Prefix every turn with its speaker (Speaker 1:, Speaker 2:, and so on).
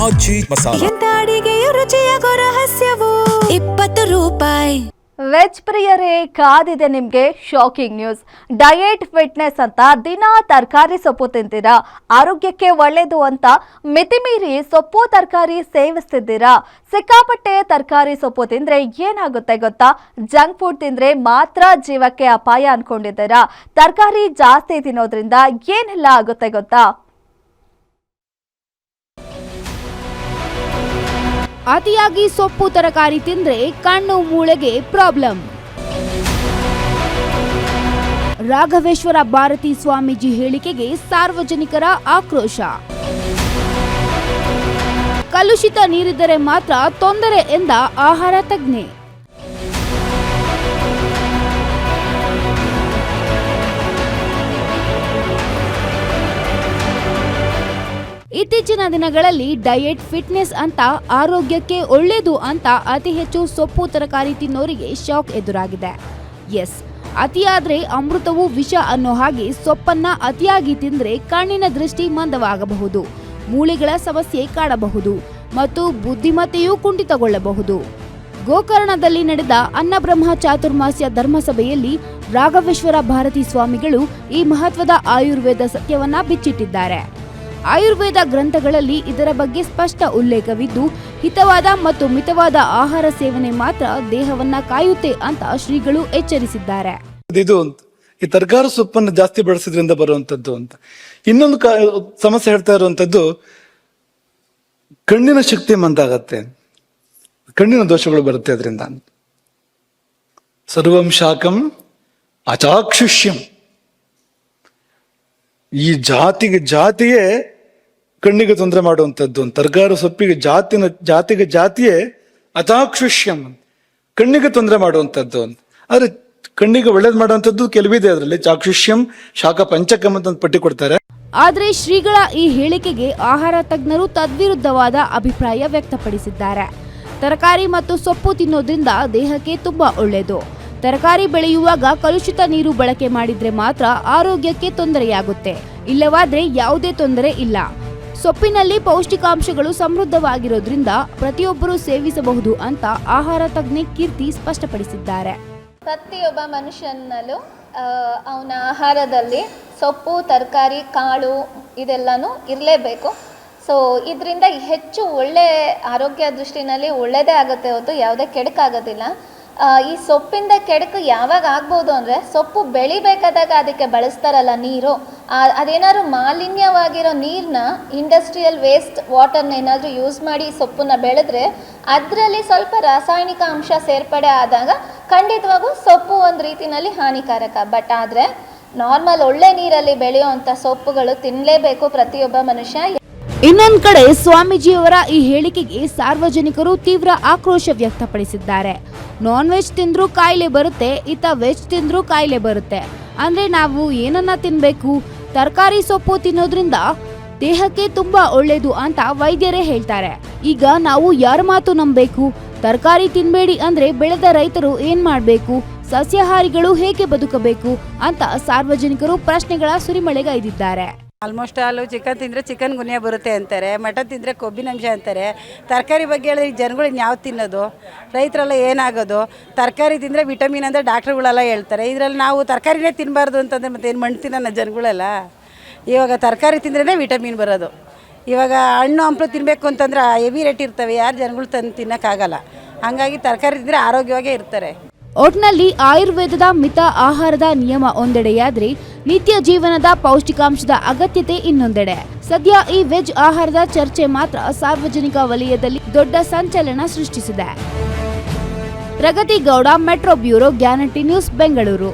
Speaker 1: ಆಜಿ ಮಸಾಲ.
Speaker 2: ಎಂತ ಅಡಿಗೆಯ ರುಚಿಯಾಗೋ ರಹಸ್ಯವು 20 ರೂಪಾಯಿ.
Speaker 3: ವೆಜ್ ಪ್ರಿಯರೇ, ಕಾದಿದೆ ನಿಮಗೆ ಶಾಕಿಂಗ್ ನ್ಯೂಸ್. ಡಯಟ್ ಫಿಟ್ನೆಸ್ ಅಂತ ದಿನ ತರಕಾರಿ ಸೊಪ್ಪು ತಿಂತೀರಾ, ಆರೋಗ್ಯಕ್ಕೆ ಒಳ್ಳೇದು ಅಂತ ಮಿತಿಮೀರಿ ಸೊಪ್ಪು ತರಕಾರಿ ಸೇವಿಸ್ತಿದ್ದೀರಾ. ಸಿಕ್ಕಾಪಟ್ಟೆ ತರಕಾರಿ ಸೊಪ್ಪು ತಿಂದ್ರೆ ಏನಾಗುತ್ತೆ ಗೊತ್ತಾ? ಜಂಕ್ ಫುಡ್ ತಿಂದ್ರೆ ಮಾತ್ರ ಜೀವಕ್ಕೆ ಅಪಾಯ ಅನ್ಕೊಂಡಿದ್ದೀರಾ. ತರಕಾರಿ ಜಾಸ್ತಿ ತಿನ್ನೋದ್ರಿಂದ ಏನೆಲ್ಲ ಆಗುತ್ತೆ ಗೊತ್ತಾ?
Speaker 4: ಅತಿಯಾಗಿ ಸೊಪ್ಪು ತರಕಾರಿ ತಿಂದ್ರೆ ಕಣ್ಣು ಮೂಳೆಗೆ ಪ್ರಾಬ್ಲಮ್. ರಾಘವೇಶ್ವರ ಭಾರತಿ ಸ್ವಾಮೀಜಿ ಹೇಳಿಕೆಗೆ ಸಾರ್ವಜನಿಕರ ಆಕ್ರೋಶ. ಕಲುಷಿತ ನೀರಿದ್ದರೆ ಮಾತ್ರ ತೊಂದರೆ ಎಂದ ಆಹಾರ ತಜ್ಞೆ. ಇತ್ತೀಚಿನ ದಿನಗಳಲ್ಲಿ ಡಯಟ್ ಫಿಟ್ನೆಸ್ ಅಂತ ಆರೋಗ್ಯಕ್ಕೆ ಒಳ್ಳೆಯದು ಅಂತ ಅತಿ ಹೆಚ್ಚು ಸೊಪ್ಪು ತರಕಾರಿ ತಿನ್ನೋರಿಗೆ ಶಾಕ್ ಎದುರಾಗಿದೆ. ಎಸ್, ಅತಿಯಾದ್ರೆ ಅಮೃತವು ವಿಷ ಅನ್ನೋ ಹಾಗೆ ಸೊಪ್ಪನ್ನ ಅತಿಯಾಗಿ ತಿಂದ್ರೆ ಕಣ್ಣಿನ ದೃಷ್ಟಿ ಮಂದವಾಗಬಹುದು, ಮೂಳೆಗಳ ಸಮಸ್ಯೆ ಕಾಡಬಹುದು ಮತ್ತು ಬುದ್ಧಿಮತ್ತೆಯೂ ಕುಂಠಿತಗೊಳ್ಳಬಹುದು. ಗೋಕರ್ಣದಲ್ಲಿ ನಡೆದ ಅನ್ನಬ್ರಹ್ಮ ಚಾತುರ್ಮಾಸ್ಯ ಧರ್ಮಸಭೆಯಲ್ಲಿ ರಾಘವೇಶ್ವರ ಭಾರತಿ ಸ್ವಾಮಿಗಳು ಈ ಮಹತ್ವದ ಆಯುರ್ವೇದ ಸತ್ಯವನ್ನ ಬಿಚ್ಚಿಟ್ಟಿದ್ದಾರೆ. ಆಯುರ್ವೇದ ಗ್ರಂಥಗಳಲ್ಲಿ ಇದರ ಬಗ್ಗೆ ಸ್ಪಷ್ಟ ಉಲ್ಲೇಖವಿದ್ದು, ಹಿತವಾದ ಮತ್ತು ಮಿತವಾದ ಆಹಾರ ಸೇವನೆ ಮಾತ್ರ ದೇಹವನ್ನ ಕಾಯುತ್ತೆ ಅಂತ ಶ್ರೀಗಳು ಎಚ್ಚರಿಸಿದ್ದಾರೆ.
Speaker 5: ಇದು ಈ ತರಕಾರಿ ಸೊಪ್ಪನ್ನು ಜಾಸ್ತಿ ಬಳಸೋದ್ರಿಂದ ಬರುವಂತದ್ದು ಅಂತ. ಇನ್ನೊಂದು ಸಮಸ್ಯೆ ಹೇಳ್ತಾ ಇರುವಂತದ್ದು, ಕಣ್ಣಿನ ಶಕ್ತಿ ಮಂದಾಗತ್ತೆ, ಕಣ್ಣಿನ ದೋಷಗಳು ಬರುತ್ತೆ ಅದರಿಂದ. ಸರ್ವಂ ಶಾಕಂ ಅಚಾಕ್ಷುಷ್ಯಂ. ಈ ಜಾತಿಯೇ ಕಣ್ಣಿಗೆ ತೊಂದರೆ ಮಾಡುವಂಥದ್ದು. ತರಕಾರಿ ಸೊಪ್ಪಿಗೆ ಜಾತಿಯೇ ಅಚಾಕ್ಷುಷ್ಯಂ, ಕಣ್ಣಿಗೆ ತೊಂದರೆ ಮಾಡುವಂಥದ್ದು. ಆದ್ರೆ ಕಣ್ಣಿಗೆ ಒಳ್ಳೇದು ಮಾಡುವಂಥದ್ದು ಕೆಲವಿದೆ ಅದರಲ್ಲಿ. ಚಾಕ್ಷುಷ್ಯಂ ಶಾಖ ಪಂಚಕಂ ಅಂತ ಪಟ್ಟಿ ಕೊಡ್ತಾರೆ.
Speaker 4: ಆದ್ರೆ ಶ್ರೀಗಳ ಈ ಹೇಳಿಕೆಗೆ ಆಹಾರ ತಜ್ಞರು ತದ್ವಿರುದ್ಧವಾದ ಅಭಿಪ್ರಾಯ ವ್ಯಕ್ತಪಡಿಸಿದ್ದಾರೆ. ತರಕಾರಿ ಮತ್ತು ಸೊಪ್ಪು ತಿನ್ನೋದ್ರಿಂದ ದೇಹಕ್ಕೆ ತುಂಬಾ ಒಳ್ಳೆಯದು. ತರಕಾರಿ ಬೆಳೆಯುವಾಗ ಕಲುಷಿತ ನೀರು ಬಳಕೆ ಮಾಡಿದ್ರೆ ಮಾತ್ರ ಆರೋಗ್ಯಕ್ಕೆ ತೊಂದರೆಯಾಗುತ್ತೆ, ಇಲ್ಲವಾದ್ರೆ ಯಾವುದೇ ತೊಂದರೆ ಇಲ್ಲ. ಸೊಪ್ಪಿನಲ್ಲಿ ಪೌಷ್ಟಿಕಾಂಶಗಳು ಸಮೃದ್ಧವಾಗಿರೋದ್ರಿಂದ ಪ್ರತಿಯೊಬ್ಬರೂ ಸೇವಿಸಬಹುದು ಅಂತ ಆಹಾರ ತಜ್ಞೆ ಕೀರ್ತಿ ಸ್ಪಷ್ಟಪಡಿಸಿದ್ದಾರೆ.
Speaker 6: ಪ್ರತಿಯೊಬ್ಬ ಮನುಷ್ಯನಲ್ಲೂ ಅವನ ಆಹಾರದಲ್ಲಿ ಸೊಪ್ಪು, ತರಕಾರಿ, ಕಾಳು ಇದೆಲ್ಲನೂ ಇರಲೇಬೇಕು. ಸೊ ಇದರಿಂದ ಹೆಚ್ಚು ಒಳ್ಳೆ ಆರೋಗ್ಯ ದೃಷ್ಟಿನಲ್ಲಿ ಒಳ್ಳೆಯದೇ ಆಗುತ್ತೆ ಹೊರತು ಯಾವುದೇ ಕೆಡುಕಾಗೋದಿಲ್ಲ. ಈ ಸೊಪ್ಪಿಂದ ಕೆಡುಕು ಯಾವಾಗ ಆಗ್ಬೋದು ಅಂದರೆ, ಸೊಪ್ಪು ಬೆಳಿಬೇಕಾದಾಗ ಅದಕ್ಕೆ ಬಳಸ್ತಾರಲ್ಲ ನೀರು, ಅದೇನಾದ್ರು ಮಾಲಿನ್ಯವಾಗಿರೋ ನೀರನ್ನ, ಇಂಡಸ್ಟ್ರಿಯಲ್ ವೇಸ್ಟ್ ವಾಟರ್ನ ಏನಾದರೂ ಯೂಸ್ ಮಾಡಿ ಸೊಪ್ಪನ್ನ ಬೆಳೆದ್ರೆ ಅದರಲ್ಲಿ ಸ್ವಲ್ಪ ರಾಸಾಯನಿಕ ಅಂಶ ಸೇರ್ಪಡೆ ಆದಾಗ ಖಂಡಿತವಾಗೂ ಸೊಪ್ಪು ಒಂದು ರೀತಿಯಲ್ಲಿ ಹಾನಿಕಾರಕ. ಬಟ್ ಆದರೆ ನಾರ್ಮಲ್ ಒಳ್ಳೆ ನೀರಲ್ಲಿ ಬೆಳೆಯುವಂಥ ಸೊಪ್ಪುಗಳು ತಿನ್ನಲೇಬೇಕು ಪ್ರತಿಯೊಬ್ಬ ಮನುಷ್ಯ.
Speaker 4: ಇನ್ನೊಂದು ಕಡೆ ಸ್ವಾಮೀಜಿಯವರ ಈ ಹೇಳಿಕೆಗೆ ಸಾರ್ವಜನಿಕರು ತೀವ್ರ ಆಕ್ರೋಶ ವ್ಯಕ್ತಪಡಿಸಿದ್ದಾರೆ. ನಾನ್ ವೆಜ್ ತಿಂದ್ರೂ ಕಾಯಿಲೆ ಬರುತ್ತೆ, ಇತ್ತ ವೆಜ್ ತಿಂದ್ರೂ ಕಾಯಿಲೆ ಬರುತ್ತೆ ಅಂದ್ರೆ ನಾವು ಏನನ್ನ ತಿನ್ಬೇಕು? ತರಕಾರಿ ಸೊಪ್ಪು ತಿನ್ನೋದ್ರಿಂದ ದೇಹಕ್ಕೆ ತುಂಬಾ ಒಳ್ಳೇದು ಅಂತ ವೈದ್ಯರೇ ಹೇಳ್ತಾರೆ. ಈಗ ನಾವು ಯಾರ ಮಾತು ನಂಬಬೇಕು? ತರಕಾರಿ ತಿನ್ಬೇಡಿ ಅಂದ್ರೆ ಬೆಳೆದ ರೈತರು ಏನ್ ಮಾಡ್ಬೇಕು? ಸಸ್ಯಾಹಾರಿಗಳು ಹೇಗೆ ಬದುಕಬೇಕು ಅಂತ ಸಾರ್ವಜನಿಕರು ಪ್ರಶ್ನೆಗಳ ಸುರಿಮಳೆಗೈದಿದ್ದಾರೆ.
Speaker 7: ಆಲ್ಮೋಸ್ಟ್ ಆಲು ಚಿಕನ್ ತಿಂದರೆ ಚಿಕನ್ ಗುನ್ಯ ಬರುತ್ತೆ ಅಂತಾರೆ, ಮಟನ್ ತಿಂದರೆ ಕೊಬ್ಬಿನಂಶ ಅಂತಾರೆ. ತರಕಾರಿ ಬಗ್ಗೆ ಹೇಳಿದ್ರೆ ಈ ಜನಗಳು ಇನ್ಯಾವ್ದು ತಿನ್ನೋದು? ರೈತರೆಲ್ಲ ಏನಾಗೋದು? ತರಕಾರಿ ತಿಂದರೆ ವಿಟಮಿನ್ ಅಂದರೆ ಡಾಕ್ಟ್ರುಗಳೆಲ್ಲ ಹೇಳ್ತಾರೆ. ಇದರಲ್ಲಿ ನಾವು ತರಕಾರಿನೇ ತಿನ್ನಬಾರ್ದು ಅಂತಂದರೆ ಮತ್ತೆ ಏನು ಮಣ್ಣು ತಿನ್ನೋಣ ಜನಗಳೆಲ್ಲ? ಇವಾಗ ತರಕಾರಿ ತಿಂದ್ರೇ ವಿಟಮಿನ್ ಬರೋದು. ಇವಾಗ ಹಣ್ಣು ಹಂಪಲು ತಿನ್ನಬೇಕು ಅಂತಂದ್ರೆ ಹೆವಿ ರೇಟ್ ಇರ್ತವೆ, ಯಾರು ಜನಗಳು ತಂದು ತಿನ್ನೋಕ್ಕಾಗಲ್ಲ. ಹಾಗಾಗಿ ತರಕಾರಿ ತಿಂದರೆ ಆರೋಗ್ಯವಾಗೇ ಇರ್ತಾರೆ.
Speaker 4: ಒಟ್ನಲ್ಲಿ ಆಯುರ್ವೇದದ ಮಿತ ಆಹಾರದ ನಿಯಮ ಒಂದೆಡೆಯಾದ್ರೆ ನಿತ್ಯ ಜೀವನದ ಪೌಷ್ಟಿಕಾಂಶದ ಅಗತ್ಯತೆ ಇನ್ನೊಂದೆಡೆ. ಸದ್ಯ ಈ ವೆಜ್ ಆಹಾರದ ಚರ್ಚೆ ಮಾತ್ರ ಸಾರ್ವಜನಿಕ ವಲಯದಲ್ಲಿ ದೊಡ್ಡ ಸಂಚಲನ ಸೃಷ್ಟಿಸಿದೆ. Pragati Gowda, metro bureau, guarantee news, Bengaluru.